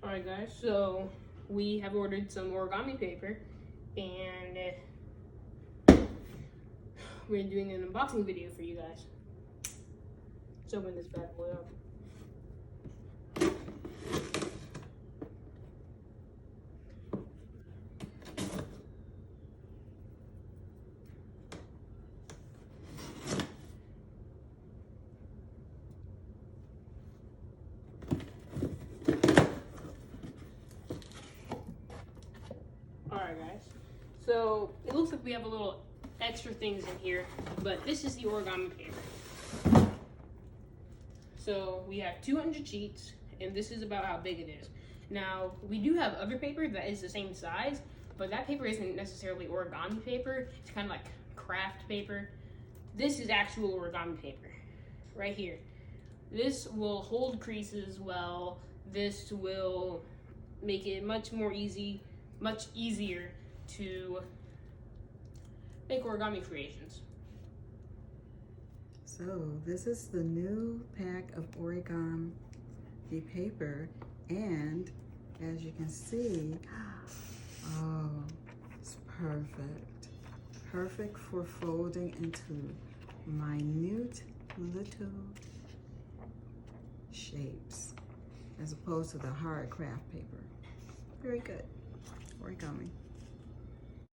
Alright guys, so we have ordered some origami paper and we're doing an unboxing video for you guys. Let's open this bad boy up. Alright guys, so it looks like we have a little extra things in here, but this is the origami paper. So we have 200 sheets, and this is about how big it is. Now, we do have other paper that is the same size, but that paper isn't necessarily origami paper. It's kind of like craft paper. This is actual origami paper, right here. This will hold creases well. This will make it much easier to make origami creations. So this is the new pack of origami paper, and as you can see, oh, it's perfect for folding into minute little shapes as opposed to the hard craft paper. Very good. Origami.